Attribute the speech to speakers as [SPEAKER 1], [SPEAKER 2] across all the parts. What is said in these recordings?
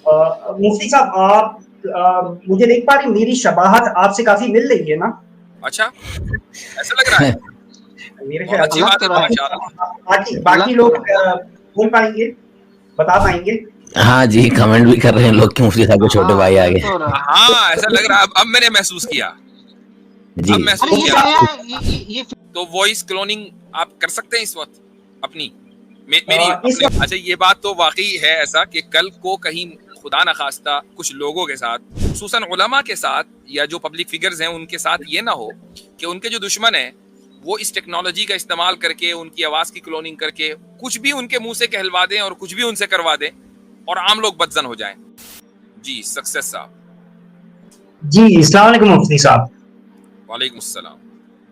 [SPEAKER 1] मुफ्ती साहब आप मुझे देख पा रही, मेरी शबाहत आपसे काफी मिल रही है ना?
[SPEAKER 2] अच्छा, ऐसा लग रहा है।
[SPEAKER 1] मेरे
[SPEAKER 2] बहुत अच्छी बात है, माशाल्लाह।
[SPEAKER 1] बाकी लोग बोल पाएंगे, बता पाएंगे?
[SPEAKER 3] हाँ जी, कमेंट भी कर रहे हैं लोग कि मुफ्ती साहब के छोटे भाई आ गए।
[SPEAKER 2] हाँ, ऐसा लग रहा है। अब मैंने महसूस किया
[SPEAKER 3] जी।
[SPEAKER 2] अब महसूस किया। तो वॉइस क्लोनिंग आप कर सकते हैं इस वक्त अपनी मेरी अपने। अच्छा, ये बात तो वाकई है ऐसा कि कल को कहीं खुदा न खास्ता कुछ लोगों के साथ, खुसूसन उलमा के साथ या जो पब्लिक फिगर्स हैं उनके साथ ये ना हो कि उनके जो दुश्मन हैं वो इस टेक्नोलॉजी का इस्तेमाल करके उनकी आवाज की क्लोनिंग करके कुछ भी उनके मुंह से कहलवा दें और कुछ भी उनसे करवा दें और आम लोग बदजन हो जाएं। जी सक्सेस साहब।
[SPEAKER 1] जी अस्सलाम वालेकुम मुफ्ती साहब।
[SPEAKER 2] वालेकुम अस्सलाम।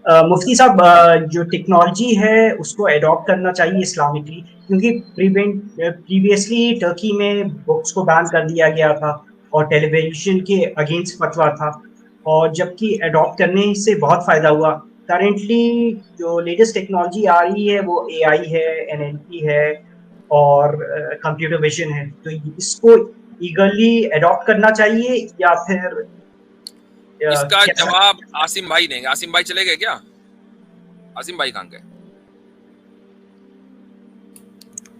[SPEAKER 1] मुफ्ती साहब, जो टेक्नोलॉजी है उसको एडॉप्ट करना चाहिए इस्लामिकली, क्योंकि प्रीवियसली टर्की में बुक्स को बैन कर दिया गया था और टेलीविजन के अगेंस्ट फतवा था, और जबकि एडॉप्ट करने से बहुत फ़ायदा हुआ। करेंटली जो लेटेस्ट टेक्नोलॉजी आ रही है वो एआई है, एनएलपी है और कंप्यूटर विजन है, तो इसको ईगरली एडॉप्ट करना चाहिए या फिर
[SPEAKER 2] इसका जवाब आसिम भाई देंगे। आसिम भाई चले गए क्या? आसिम भाई कहाँ गए?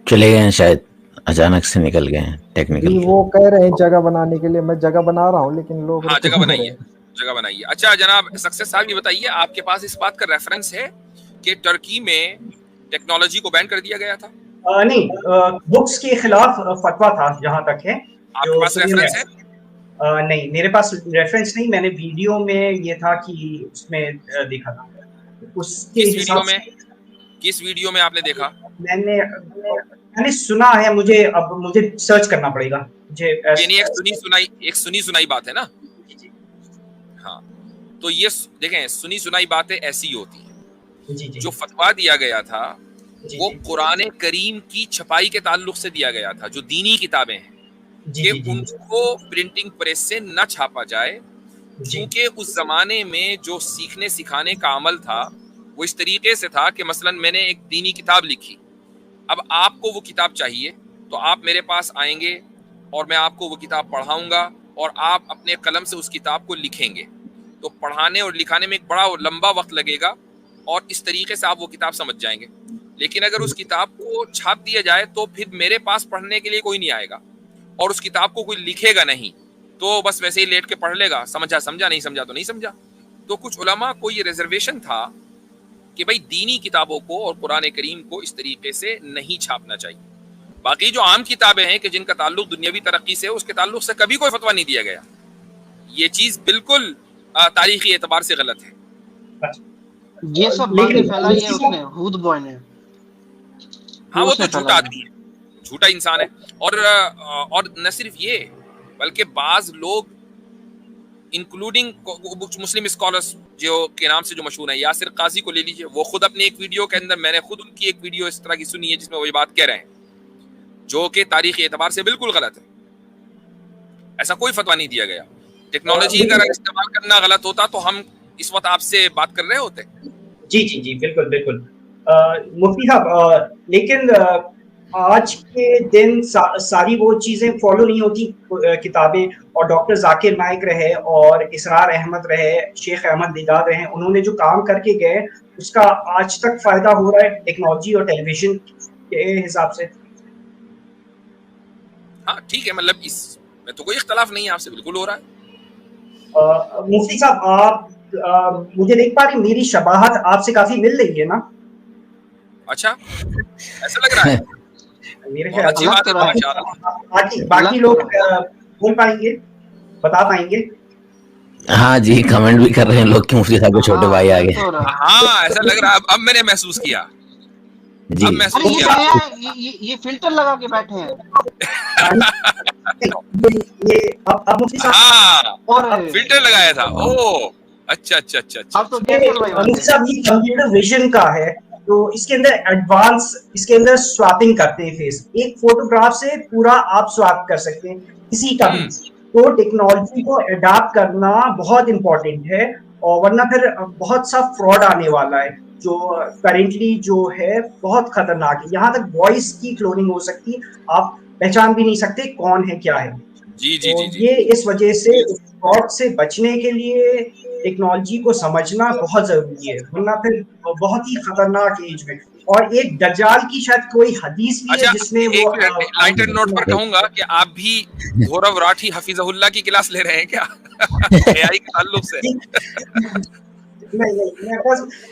[SPEAKER 3] चले गए हैं शायद, अचानक से निकल गए हैं टेक्निकल।
[SPEAKER 4] वो कह रहे हैं जगह बनाने के लिए, मैं जगह बना रहा हूँ लेकिन लोग
[SPEAKER 2] हाँ जगह बनाइए, जगह बनाइए। अच्छा जनाब सक्सेस साहब, ये बताइए आपके पास इस बात का रेफरेंस है कि टर्की में टेक्नोलॉजी को बैन कर दिया गया था?
[SPEAKER 1] नहीं, बुक्स के खिलाफ फतवा था जहाँ तक है।
[SPEAKER 2] आपके पास रेफरेंस है?
[SPEAKER 1] नहीं, मेरे पास रेफरेंस नहीं, मैंने वीडियो में ये था कि उसमें देखा था। उसके
[SPEAKER 2] किस वीडियो में आपने देखा?
[SPEAKER 1] मैंने सुना है, मुझे सर्च करना पड़ेगा मुझे।
[SPEAKER 2] यानी एक सुनी सुनाई बात है ना? हाँ, तो ये देखें, सुनी सुनाई बातें ऐसी होती हैं। जो फतवा दिया गया था वो कुरान करीम की छपाई के ताल्लुक से दिया गया था, जो दीनी किताबें हैं कि उनको प्रिंटिंग प्रेस से न छापा जाए, क्योंकि उस जमाने में जो सीखने सिखाने का अमल था वो इस तरीके से था कि मसलन मैंने एक दीनी किताब लिखी, अब आपको वो किताब चाहिए तो आप मेरे पास आएंगे और मैं आपको वो किताब पढ़ाऊंगा और आप अपने कलम से उस किताब को लिखेंगे। तो पढ़ाने और लिखाने में एक बड़ा लंबा वक्त लगेगा और इस तरीके से आप वो किताब समझ जाएंगे। लेकिन अगर उस किताब को छाप दिया जाए तो फिर मेरे पास पढ़ने के लिए कोई नहीं आएगा और उस किताब को कोई लिखेगा नहीं, तो बस वैसे ही लेट के पढ़ लेगा, समझा समझा, नहीं समझा तो नहीं समझा। तो कुछ उलमा को ये रिजर्वेशन था कि भाई दीनी किताबों को और कुरान करीम को इस तरीके से नहीं छापना चाहिए। बाकी जो आम किताबें हैं कि जिनका ताल्लुक दुनियावी तरक्की से, उसके ताल्लुक से कभी कोई फतवा नहीं दिया गया। ये चीज बिल्कुल तारीखी एतबार से गलत है।
[SPEAKER 5] ये सब बातें फैलाई है उसने, हुद बॉय ने।
[SPEAKER 2] हाँ वो तो झूठा आदमी है, झूठा इंसान है। और न सिर्फ ये बल्कि बाज लोग इंक्लूडिंग मुस्लिम स्कॉलर्स जो के नाम से जो मशहूर है, यासिर काजी को ले लीजिए, वो खुद अपने एक वीडियो के अंदर, मैंने खुद उनकी एक वीडियो इस तरह की सुनी है जिसमें वो ये बात कह रहे हैं जो कि तारीखी एतबार से बिल्कुल गलत है। ऐसा कोई फतवा नहीं दिया गया। टेक्नोलॉजी का इस्तेमाल करना गलत होता तो हम इस वक्त आपसे बात कर रहे होते।
[SPEAKER 1] जी जी जी बिल्कुल बिल्कुल। मुफ्ती साहब, लेकिन आज के दिन सारी वो चीजें फॉलो नहीं होती। किताबें, और डॉक्टर जाकिर नाइक रहे और इसरार अहमद रहे, शेख अहमद दिदार रहे, उन्होंने जो काम करके गए उसका आज तक फायदा हो रहा है टेक्नोलॉजी और टेलीविजन के हिसाब से।
[SPEAKER 2] हाँ ठीक है, मतलब इसमें तो कोई इख्तलाफ नहीं है, आपसे बिल्कुल हो रहा है।
[SPEAKER 1] मुफ्ती साहब, आप मुझे देख पा रही, मेरी शबाहत आपसे काफी मिल रही है ना?
[SPEAKER 2] अच्छा, ऐसा लग रहा है।
[SPEAKER 1] मेरे
[SPEAKER 2] बहुत अच्छी बात है, माशाल्लाह।
[SPEAKER 1] बाकी लोग बोल पाएंगे, बता पाएंगे?
[SPEAKER 3] हाँ जी, कमेंट भी कर रहे हैं लोग कि मुफ्ती साहब के छोटे भाई आ गए।
[SPEAKER 2] हाँ ऐसा लग रहा है। अब मैंने महसूस किया
[SPEAKER 3] जी।
[SPEAKER 5] ये फिल्टर लगा के बैठे हैं।
[SPEAKER 1] अब मुफ्ती साहब,
[SPEAKER 2] हाँ फिल्टर लगाया था। ओ अच्छा अच्छा अच्छा अच्छा।
[SPEAKER 5] अब तो मुफ्ती
[SPEAKER 1] साहब ये कंप्यूटर विजन का है, तो इसके अंदर एडवांस, इसके अंदर स्वैपिंग करते हैं फेस। एक फोटोग्राफ से पूरा आप स्वैप कर सकते हैं किसी का भी। तो टेक्नोलॉजी को अडॉप्ट करना बहुत इंपॉर्टेंट है, और वरना फिर बहुत सा फ्रॉड आने वाला है जो करेंटली जो है बहुत खतरनाक है। यहाँ तक वॉइस की क्लोनिंग हो सकती है, आप पहचान भी नहीं सकते कौन है क्या है।
[SPEAKER 2] جی جی جی
[SPEAKER 1] یہ اس وجہ سے فراڈ سے بچنے کے لیے ٹیکنالوجی کو سمجھنا بہت ضروری ہے، ورنہ پھر بہت ہی خطرناک ایج میں. اور ایک دجال کی شاید کوئی حدیث بھی ہے جس میں وہ
[SPEAKER 2] لائٹر نوٹ پر کہوں گا کہ آپ بھی گورو راٹھی حفیظہ اللہ کی کلاس لے رہے ہیں کیا اے آئی کے تعلق سے؟
[SPEAKER 1] نہیں،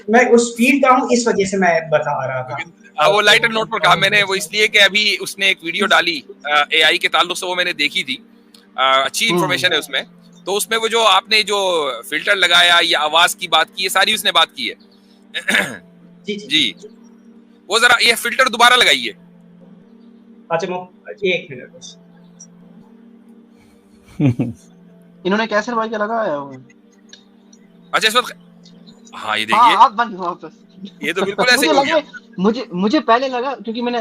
[SPEAKER 1] میں اس فیلڈ کا ہوں، اس وجہ سے میں بتا رہا تھا.
[SPEAKER 2] وہ لائٹر نوٹ پر کہا میں نے، وہ اس لیے کہ ابھی اس نے ایک ویڈیو ڈالی اے آئی کے تعلق سے، وہ میں نے دیکھی تھی، اچھی انفارمیشن ہے اس میں. تو اس میں وہ جو آپ نے جو فلٹر لگایا یا آواز کی بات کی، یہ ساری اس نے بات کی ہے. جی وہ ذرا یہ فلٹر دوبارہ لگائیے.
[SPEAKER 1] اچھا ایک منٹ بس.
[SPEAKER 5] انہوں نے کیسے بھائی کیا لگایا ہوا؟
[SPEAKER 2] اچھا اس وقت ہاں یہ دیکھیے،
[SPEAKER 5] آپ بند واپس.
[SPEAKER 2] یہ تو بالکل ایسے ہی ہو گیا.
[SPEAKER 5] مجھے پہلے لگا کیونکہ میں نے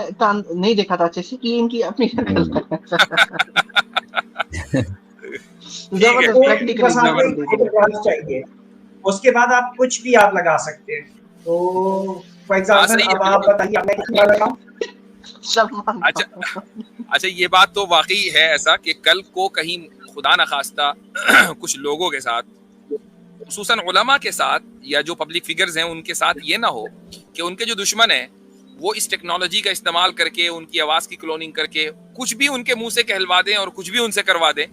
[SPEAKER 5] نہیں دیکھا تھا اچھے سے کہ ان کی اپنی
[SPEAKER 1] چاہیے. اس کے بعد آپ کچھ بھی آپ لگا سکتے ہیں. تو فار ایگزامپل اب آپ بتائیے آپ نے کتنا لگاؤں.
[SPEAKER 2] اچھا یہ بات تو واقعی ہے ایسا کہ کل کو کہیں خدا نخواستہ کچھ لوگوں کے ساتھ، خصوصاً علماء کے ساتھ یا جو پبلک فگرز ہیں ان کے ساتھ یہ نہ ہو کہ ان کے جو دشمن ہیں وہ اس ٹیکنالوجی کا استعمال کر کے ان کی آواز کی کلوننگ کر کے کچھ بھی ان کے منہ سے کہلوا دیں اور کچھ بھی ان سے کروا دیں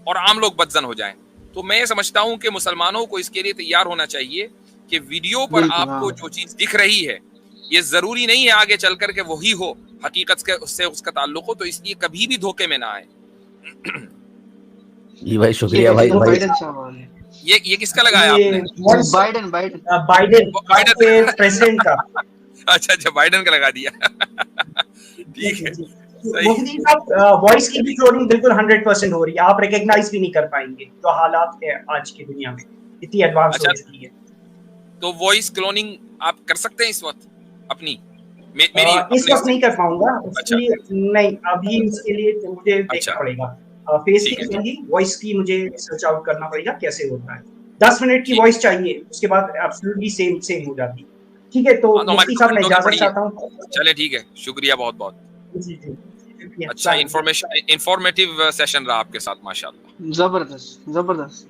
[SPEAKER 2] اور عام لوگ بدزن ہو جائیں. تو میں سمجھتا ہوں کہ مسلمانوں کو اس کے لیے تیار ہونا چاہیے کہ ویڈیو پر آپ کو جو چیز دکھ رہی ہے یہ ضروری نہیں ہے آگے چل کر کے وہی ہو، حقیقت کے اس سے اس کا تعلق ہو. تو اس لیے کبھی بھی دھوکے میں نہ آئے.
[SPEAKER 3] جی بھائی شکریہ بھائی.
[SPEAKER 2] یہ کس کا لگایا آپ نے؟
[SPEAKER 1] بائیڈن کے پریزیڈنٹ کا.
[SPEAKER 2] اچھا بائیڈن کا لگا دیا. ٹھیک ہے.
[SPEAKER 1] مفتی صاحب وائس کی بھی کلوننگ بالکل 100% ہو رہی ہے، آپ ریکگنائز بھی نہیں کر پائیں گے جو حالات ہے آج کی دنیا میں، اتنی ایڈوانس ہو چکی ہے.
[SPEAKER 2] تو وائس کلوننگ آپ کر سکتے ہیں اس وقت اپنی؟
[SPEAKER 1] اس وقت نہیں کر پاؤں گا، اس کے لیے نہیں، ابھی اس کے لیے مجھے دیکھنا پڑے گا. فیس کی وائس کی مجھے سرچ آؤٹ کرنا پڑے گا کیسے ہوتا ہے. 10 منٹ کی وائس چاہیے، اس کے بعد ایبسلیوٹلی سیم ہو جاتی. ٹھیک ہے، تو مفتی صاحب میں اجازت چاہتا ہوں.
[SPEAKER 2] چلے ٹھیک ہے، شکریہ بہت بہت.
[SPEAKER 1] جی
[SPEAKER 2] اچھا انفارمیٹیو سیشن رہا آپ کے ساتھ، ماشاءاللہ.
[SPEAKER 5] زبردست.